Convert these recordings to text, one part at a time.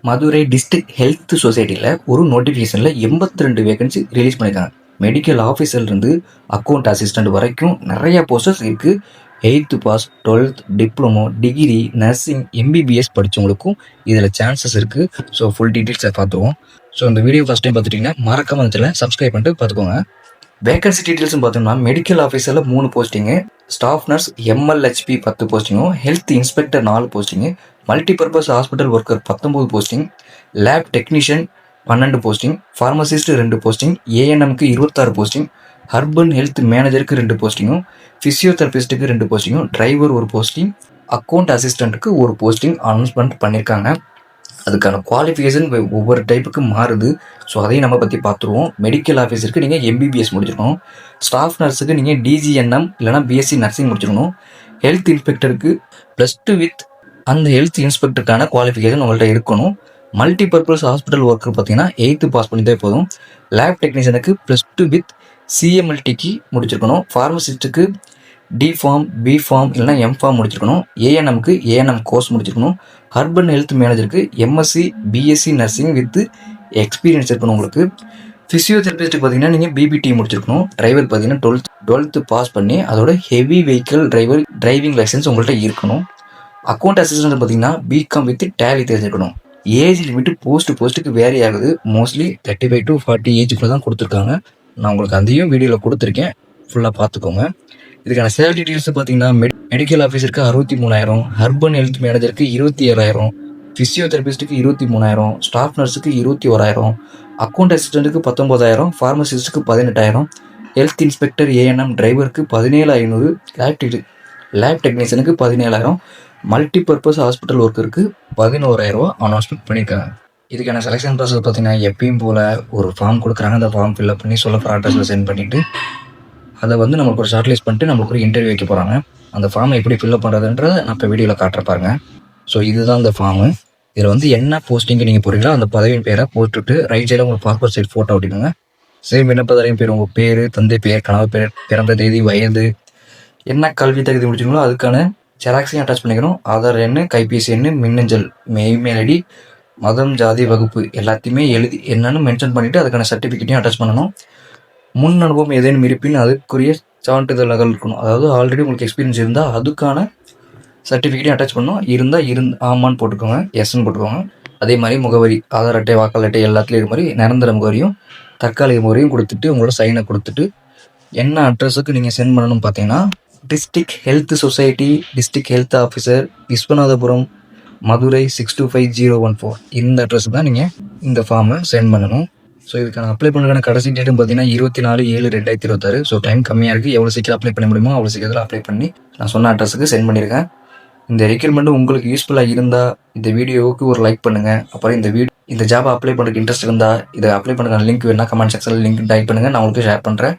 Madurai district health சொசைட்டியில் ஒரு நோட்டிஃபிகேஷனில் 82 வேகன்சி ரிலீஸ் பண்ணியிருக்காங்க. மெடிக்கல் ஆஃபீஸர்லேருந்து அக்கௌண்ட் அசிஸ்டண்ட் வரைக்கும் நிறையா போஸ்டர்ஸ் இருக்குது. 8th pass, 12th, diploma, degree, nursing, MBBS படித்தவங்களுக்கும் இதில் சான்சஸ் இருக்குது. ஸோ ஃபுல் டீட்டெயில்ஸை பார்த்துருவோம். ஸோ இந்த வீடியோ ஃபஸ்ட் டைம் பார்த்துட்டிங்கன்னா மறக்காம அந்த சேனலை சப்ஸ்கிரைப் பண்ணிட்டு பார்த்துக்கோங்க. வேகன்சி டீட்டெயில்ஸ்னு பார்த்தோம்னா மெடிக்கல் ஆஃபீஸரில் 3 போஸ்டிங்கு, ஸ்டாஃப் நர்ஸ் எம்எல்ஹெச்பி 10 போஸ்டிங்கும், health inspector 4 posting, multipurpose hospital worker 19 posting, lab technician 12 posting, pharmacist 2 posting, ஏஎன்எம்க்கு 26 போஸ்டிங், ஹர்பன் ஹெல்த் மேனேஜருக்கு 2 போஸ்டிங்கும், ஃபிசியோதெரபிஸ்ட்டுக்கு 2 போஸ்டிங்கும், டிரைவர் 1 போஸ்டிங், அக்கௌண்ட் அசிஸ்டண்ட்டுக்கு 1 போஸ்டிங் அனௌன்ஸ்மெண்ட் பண்ணியிருக்காங்க. அதுக்கான குவாலிஃபிகேஷன் ஒவ்வொரு டைப்புக்கு மாறுது. ஸோ அதையும் நம்ம பற்றி பார்த்துருவோம். மெடிக்கல் ஆஃபீஸருக்கு நீங்கள் எம்பிபிஎஸ் முடிச்சிருக்கணும், ஸ்டாஃப் நர்ஸுக்கு நீங்கள் டிஜிஎன்எம் இல்லைனா பிஎஸ்சி நர்சிங் முடிச்சிருக்கணும், ஹெல்த் இன்ஸ்பெக்டருக்கு +2 வித் அந்த ஹெல்த் இன்ஸ்பெக்டருக்கான குவாலிஃபிகேஷன் உங்கள்கிட்ட இருக்கணும். மல்டிபர்பஸ் ஹாஸ்பிட்டல் ஒர்க்கர் பார்த்தீங்கன்னா 8th பாஸ் பண்ணிட்டே போதும். லேப் டெக்னீஷியனுக்கு +2 வித் சிஎம்எல்டிக்கு முடிச்சிருக்கணும், ஃபார்மசிஸ்ட்டுக்கு டி ஃபார்ம், பி ஃபார்ம் இல்லைனா எம் ஃபார்ம் முடிச்சிருக்கணும், ஏஎன்எம்க்கு ஏஎன்எம் கோர்ஸ் முடிச்சிருக்கணும், அர்பன் ஹெல்த் மேனேஜருக்கு MSc BSc nursing with experience இருக்கணும் உங்களுக்கு. ஃபிசியோதெரபிஸ்ட்டுக்கு பார்த்தீங்கன்னா நீங்கள் பிபிடி முடிச்சிருக்கணும், டிரைவர் பார்த்தீங்கன்னா 12th பாஸ் பண்ணி அதோட ஹெவி வெஹிக்கிள் டிரைவிங் லைசன்ஸ் உங்கள்கிட்ட இருக்கணும். அக்கௌண்ட் அசிஸ்டன்ட் பார்த்தீங்கன்னா பிகாம் வித் டேலி தெரிஞ்சிருக்கணும். ஏஜ் லிமிட்டு போஸ்ட்டுக்கு வேரி ஆகுது. மோஸ்ட்லி 35 to 40 ஏஜுக்குள்ளே தான் கொடுத்துருக்காங்க. நான் உங்களுக்கு அதையும் வீடியோவில் கொடுத்துருக்கேன், ஃபுல்லாக பார்த்துக்கோங்க. இதுக்கான சேலரி டீட்டெயில்ஸ் பார்த்தீங்கன்னா மெடிக்கல் ஆஃபீஸருக்கு 63,000, அர்பன் ஹெல்த் மேனேஜருக்கு 27,000, ஃபிசியோதெரபிஸ்ட்டுக்கு 23,000, ஸ்டாஃப் நர்ஸுக்கு 21,000, அக்கௌண்ட் அசிஸ்டண்ட்டுக்கு 19,000, ஃபார்மசிஸ்ட்டுக்கு 18,000, ஹெல்த் இன்ஸ்பெக்டர் ஏஎன்எம் டிரைவருக்கு 17,500, லேப் டெக்னீஷியனுக்கு 17,000, மல்டிபர்பஸ் ஹாஸ்பிட்டல் ஒர்க்கருக்கு 11,000 அனௌன்ஸ்மெண்ட் பண்ணியிருக்காங்க. இதுக்கான செலெக்ஷன் ப்ராசஸ் பார்த்தீங்கன்னா எப்பயும் போல் ஒரு ஃபார்ம் கொடுக்குறாங்க. அந்த ஃபார்ம் ஃபில்அப் பண்ணி சொல்ல அட்ரஸில் சென்ட் பண்ணிவிட்டு அதை நம்மளுக்கு ஒரு ஷார்ட் லிஸ்ட் பண்ணிட்டு நம்மளுக்கு ஒரு இன்டர்வியூ வைக்க போகிறாங்க. அந்த ஃபார்மை எப்படி ஃபில்அப் பண்ணுறதுன்றதை நான் இப்போ வீடியோவில் காட்டுற பாருங்க. ஸோ இதுதான் அந்த ஃபார்மு. இதில் என்ன போஸ்டிங்கு நீங்கள் போடுறீங்களோ அந்த பதவியின் பேரை போட்டுவிட்டு ரைட் சைடில் உங்கள் பாஸ்போர்ட் சைட் ஃபோட்டோ ஒட்டிக்கோங்க. சேம் விண்ணப்பதாரின் பேர், உங்கள் பேர், தந்தை பேர், கணவர் பேர், பிறந்த தேதி, வயது, என்ன கல்வி தகுதி முடிச்சிங்களோ அதுக்கான ஜெராக்ஸையும் அட்டாச் பண்ணிக்கணும். ஆதார் எண், கைபேசி எண், மின்னஞ்சல், இமெயில் ஐடி, மதம், ஜாதி, வகுப்பு எல்லாத்தையுமே எழுதி என்னன்னு மென்ஷன் பண்ணிவிட்டு அதுக்கான சர்டிஃபிகேட்டையும் அட்டாச் பண்ணணும். முன் அனுபவம் ஏதேனும் இருப்பின் அதுக்குரிய சான்றிதழ்கள் இருக்கணும். அதாவது ஆல்ரெடி உங்களுக்கு எக்ஸ்பீரியன்ஸ் இருந்தால் அதுக்கான சர்டிஃபிகேட்டையும் அட்டாச் பண்ணணும். ஆமான்னு போட்டுக்கோங்க, எஸ்ன்னு போட்டுக்கோங்க. அதே மாதிரி முகவரி, ஆதார் அட்டை, வாக்காளர் அட்டை எல்லாத்துலேயும் இது மாதிரி நிரந்தர முகவரியும் தற்காலிக முகவரியும் கொடுத்துட்டு உங்களோட சைனை கொடுத்துட்டு என்ன அட்ரஸுக்கு நீங்கள் சென்ட் பண்ணணும் பார்த்தீங்கன்னா district health society, district health officer, Viswanathapuram, Madurai 625014 இந்த அட்ரஸுக்கு தான் நீங்கள் இந்த ஃபார்மை சென்ட் பண்ணணும். ஸோ இதுக்கான அப்ளை பண்ணுறதுக்கான கடைசி டேட்டும் பார்த்தீங்கன்னா 24/7/2026. ஸோ டைம் கம்மியாக இருக்குது. எவ்வளோ சீக்கிரம் அப்ளை பண்ண முடியுமோ அவ்வளோ சீக்கிரத்தில் அப்ளை பண்ணி நான் சொன்ன அட்ரஸுக்கு சென்ட் பண்ணியிருக்கேன். இந்த ரெக்யூர்மெண்ட் உங்களுக்கு யூஸ்ஃபுல்லாக இருந்தால் இந்த வீடியோவுக்கு ஒரு லைக் பண்ணுங்கள். அப்புறம் இந்த ஜாபை அப்ளை பண்ணுறதுக்கு இன்ட்ரெஸ்ட் இருந்தால் இதை அப்ளை பண்ணுறதுக்கான லிங்க் வேணால் கமெண்ட் செக்ஷனில் லிங்க் டைப் பண்ணுங்கள், நான் உங்களுக்கு ஷேர் பண்ணுறேன்.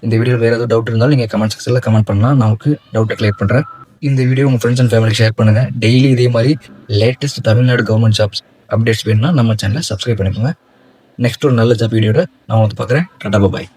இந்த வீடியோவில் வேறு ஏதாவது டவுட் இருந்தாலும் நீங்கள் கமெண்ட் செக்ஷனில் கமெண்ட் பண்ணலாம், நான் உங்களுக்கு டவுட்டை கிளியர் பண்ணுறேன். இந்த வீடியோ உங்கள் ஃப்ரெண்ட்ஸ் அண்ட் ஃபேமிலிக்கு ஷேர் பண்ணுங்கள். டெய்லி இதே மாதிரி latest Tamil Nadu government jobs updates வேணும்னா நம்ம சேனலை சப்ஸ்கிரைப் பண்ணிக்கோங்க. நெக்ஸ்ட் ஒரு நல்ல ஜாப் வீடியோட நான் வந்து பார்க்குறேன். டாடா பாய்.